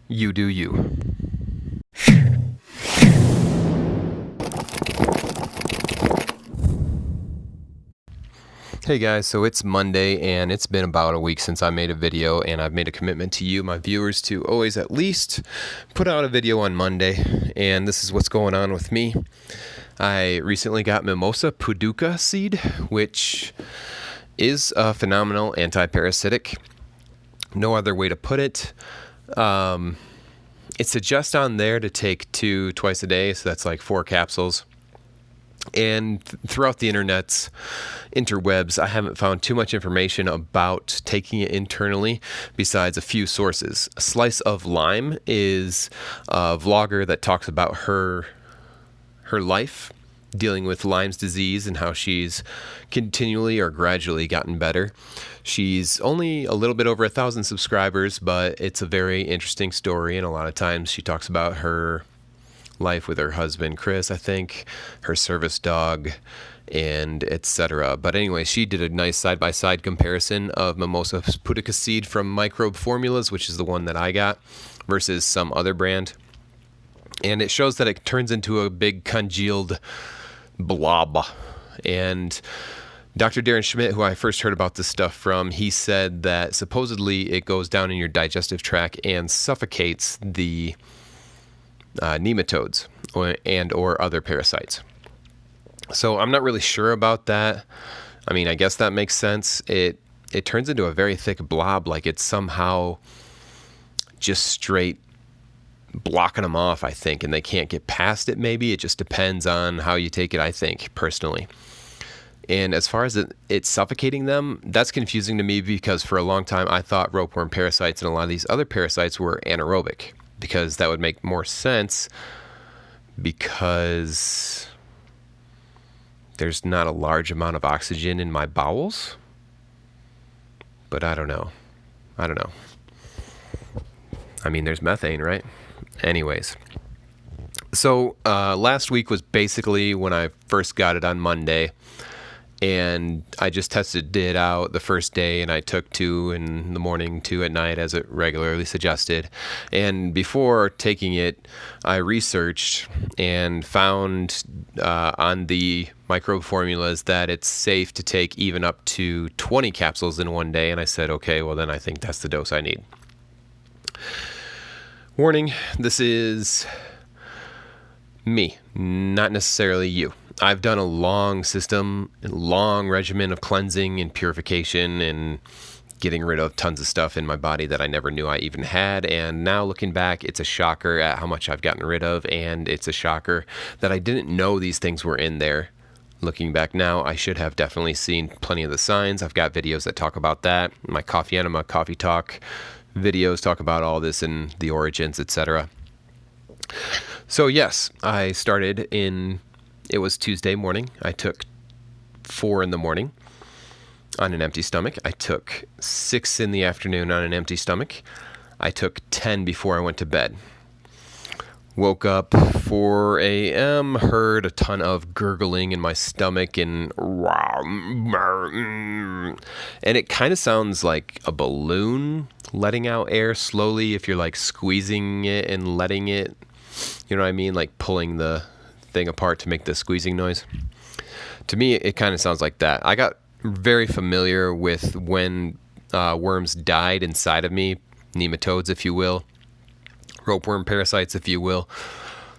You do you. Hey guys, so it's Monday and it's been about a week since I made a video, and I've made a commitment to you, my viewers, to always at least put out a video on Monday, and this is what's going on with me. I recently got Mimosa Pudica seed, which is a phenomenal anti-parasitic. No other way to put it. It suggests on there to take 2 twice a day, so that's like 4 capsules. And throughout the internet's interwebs, I haven't found too much information about taking it internally besides a few sources. A Slice of Lime is a vlogger that talks about her life dealing with Lyme's disease and how she's continually or gradually gotten better. She's only a little bit over 1,000 subscribers, but it's a very interesting story, and a lot of times she talks about her life with her husband Chris, I think, her service dog, and etc. But anyway, she did a nice side-by-side comparison of Mimosa Pudica seed from Microbe Formulas, which is the one that I got, versus some other brand. And it shows that it turns into a big congealed blob. And Dr. Darren Schmidt, who I first heard about this stuff from, he said that supposedly it goes down in your digestive tract and suffocates the nematodes or other parasites. So I'm not really sure about that. I mean, I guess that makes sense. It turns into a very thick blob, like it's somehow just straight blocking them off, I think, and they can't get past it. Maybe it just depends on how you take it, I think, personally. And as far as it suffocating them, that's confusing to me, because for a long time I thought ropeworm parasites and a lot of these other parasites were anaerobic, because that would make more sense, because there's not a large amount of oxygen in my bowels. But I don't know. I mean, there's methane, right? Anyways. So last week was basically when I first got it on Monday. And I just tested it out the first day, and I took 2 in the morning, 2 at night, as it regularly suggested. And before taking it, I researched and found on the microbe formulas that it's safe to take even up to 20 capsules in one day. And I said, okay, well then I think that's the dose I need. Warning, this is me, not necessarily you. I've done a long regimen of cleansing and purification and getting rid of tons of stuff in my body that I never knew I even had. And now looking back, it's a shocker at how much I've gotten rid of. And it's a shocker that I didn't know these things were in there. Looking back now, I should have definitely seen plenty of the signs. I've got videos that talk about that. My Coffee Enema, Coffee Talk videos talk about all this and the origins, etc. So yes, I started it was Tuesday morning. I took 4 in the morning on an empty stomach. I took 6 in the afternoon on an empty stomach. I took 10 before I went to bed. Woke up 4 a.m., heard a ton of gurgling in my stomach, and it kind of sounds like a balloon letting out air slowly if you're like squeezing it and letting it, you know what I mean? Like pulling the thing apart to make the squeezing noise. To me, it kind of sounds like that. I got very familiar with when worms died inside of me, nematodes, if you will, ropeworm parasites, if you will,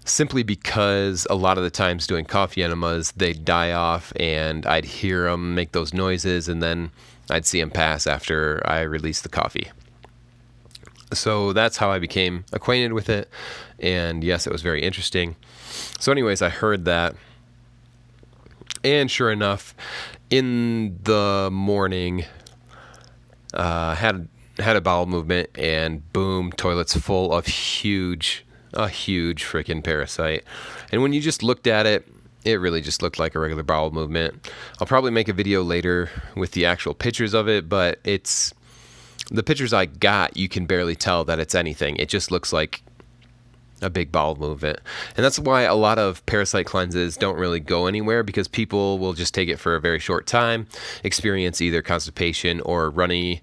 simply because a lot of the times doing coffee enemas, they'd die off and I'd hear them make those noises, and then I'd see them pass after I released the coffee. So that's how I became acquainted with it. And yes, it was very interesting. So anyways, I heard that. And sure enough, in the morning, had a bowel movement, and boom, toilets full of a huge freaking parasite. And when you just looked at it, it really just looked like a regular bowel movement. I'll probably make a video later with the actual pictures of it, but the pictures I got, you can barely tell that it's anything. It just looks like a big bowel movement. And that's why a lot of parasite cleanses don't really go anywhere, because people will just take it for a very short time, experience either constipation or runny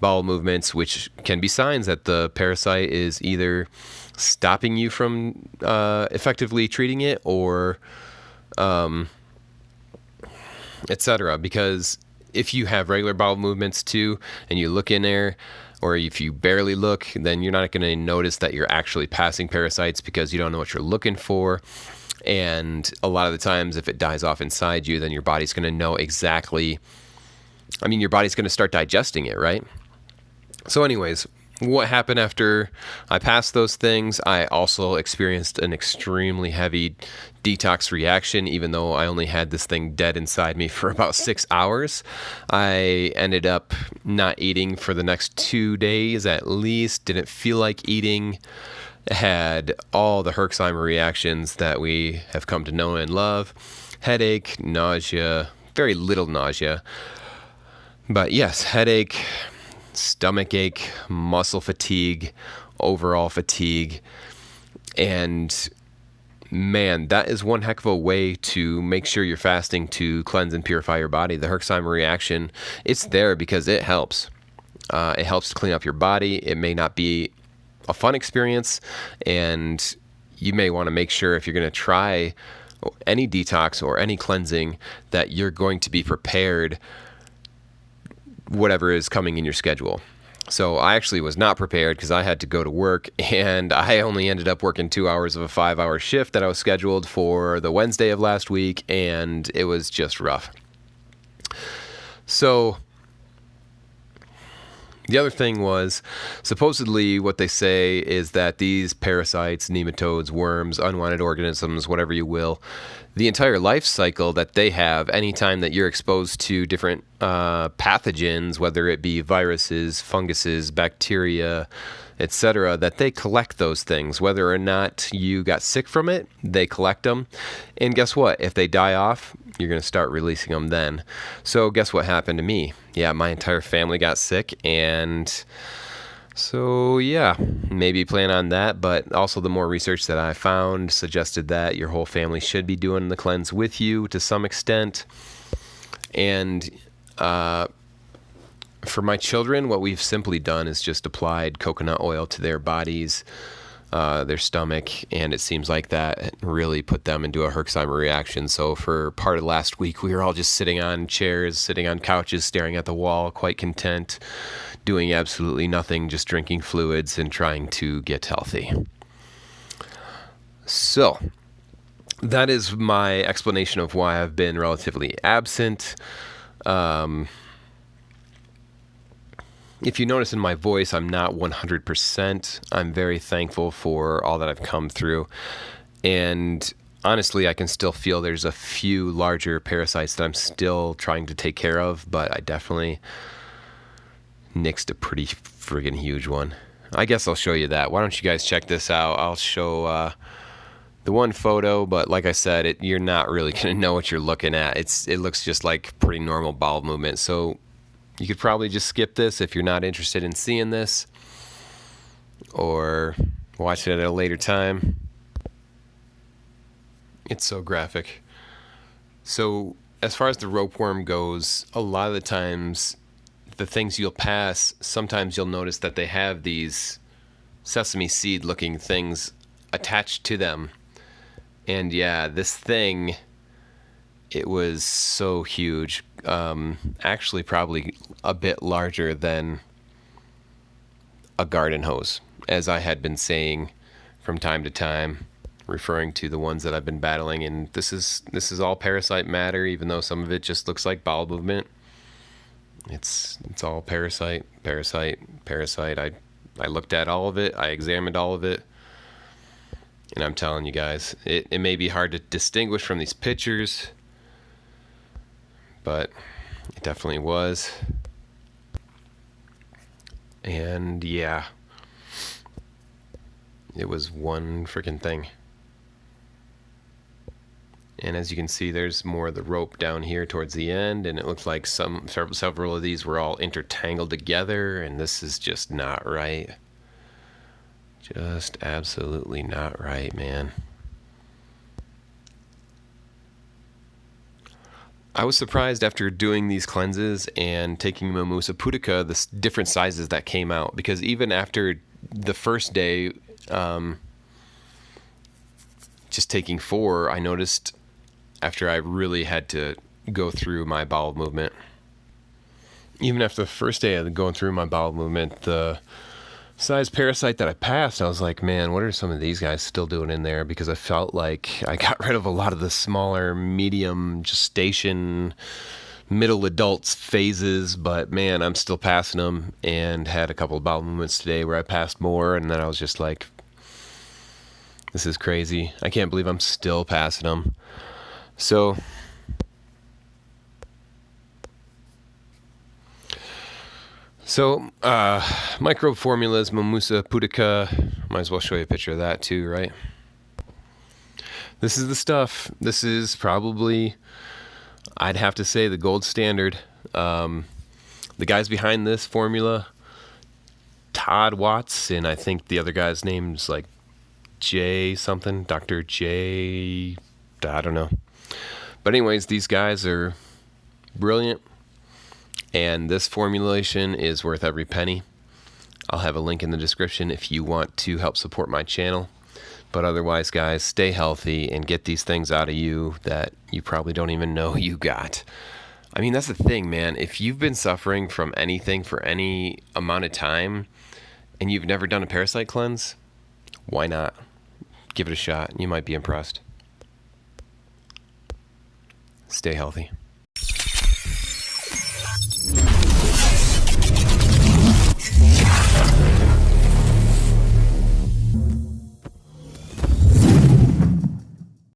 bowel movements, which can be signs that the parasite is either stopping you from effectively treating it, or etc. Because if you have regular bowel movements too, and you look in there, or if you barely look, then you're not going to notice that you're actually passing parasites because you don't know what you're looking for. And a lot of the times, if it dies off inside you, then your body's going to know exactly. I mean, your body's going to start digesting it, right? So anyways, what happened after I passed those things? I also experienced an extremely heavy detox reaction, even though I only had this thing dead inside me for about 6 hours. I ended up not eating for the next 2 days at least, didn't feel like eating, had all the Herxheimer reactions that we have come to know and love, headache, nausea, very little nausea, but yes, headache, stomach ache, muscle fatigue, overall fatigue. And man, that is one heck of a way to make sure you're fasting to cleanse and purify your body. The Herxheimer reaction, it's there because it helps. It helps to clean up your body. It may not be a fun experience, and you may want to make sure if you're going to try any detox or any cleansing that you're going to be prepared whatever is coming in your schedule. So I actually was not prepared because I had to go to work, and I only ended up working 2 hours of a 5-hour shift that I was scheduled for the Wednesday of last week, and it was just rough. So the other thing was, supposedly what they say is that these parasites, nematodes, worms, unwanted organisms, whatever you will, the entire life cycle that they have, anytime that you're exposed to different pathogens, whether it be viruses, funguses, bacteria, etc., that they collect those things. Whether or not you got sick from it, they collect them. And guess what? If they die off, you're going to start releasing them then. So guess what happened to me? Yeah, my entire family got sick, and so yeah, maybe plan on that. But also the more research that I found suggested that your whole family should be doing the cleanse with you to some extent. And for my children, what we've simply done is just applied coconut oil to their bodies, their stomach, and it seems like that really put them into a Herxheimer reaction. So for part of last week, we were all just sitting on chairs, sitting on couches, staring at the wall, quite content, doing absolutely nothing, just drinking fluids and trying to get healthy. So that is my explanation of why I've been relatively absent. If you notice in my voice, I'm not 100%. I'm very thankful for all that I've come through. And honestly, I can still feel there's a few larger parasites that I'm still trying to take care of, but I definitely nixed a pretty friggin' huge one. I guess I'll show you that. Why don't you guys check this out? I'll show the one photo, but like I said, you're not really going to know what you're looking at. It looks just like pretty normal bowel movement. So you could probably just skip this if you're not interested in seeing this, or watch it at a later time. It's so graphic. So as far as the ropeworm goes, a lot of the times the things you'll pass, sometimes you'll notice that they have these sesame seed looking things attached to them. And yeah, this thing, it was so huge. Actually probably a bit larger than a garden hose, as I had been saying from time to time, referring to the ones that I've been battling. And this is all parasite matter, even though some of it just looks like bowel movement. It's all parasite. I looked at all of it. I examined all of it. And I'm telling you guys, it may be hard to distinguish from these pictures, but it definitely was. And yeah, it was one freaking thing. And as you can see, there's more of the rope down here towards the end, and it looks like several of these were all intertangled together, and this is just not right. Just absolutely not right, man. I was surprised after doing these cleanses and taking Mimosa Pudica, the different sizes that came out. Because even after the first day, just taking 4, I noticed after I really had to go through my bowel movement, even after the first day of going through my bowel movement, the size Parasite that I passed, I was like, man, what are some of these guys still doing in there? Because I felt like I got rid of a lot of the smaller, medium gestation, middle adults phases, but man, I'm still passing them, and had a couple of bowel movements today where I passed more, and then I was just like, this is crazy. I can't believe I'm still passing them. So microbe formulas, Mimosa Pudica, might as well show you a picture of that too, right? This is the stuff. This is probably, I'd have to say, the gold standard. The guys behind this formula, Todd Watts, and I think the other guy's name's like J something, Dr. J, I don't know. But anyways, these guys are brilliant. And this formulation is worth every penny. I'll have a link in the description if you want to help support my channel. But otherwise, guys, stay healthy and get these things out of you that you probably don't even know you got. I mean, that's the thing, man. If you've been suffering from anything for any amount of time and you've never done a parasite cleanse, why not? Give it a shot. You might be impressed. Stay healthy.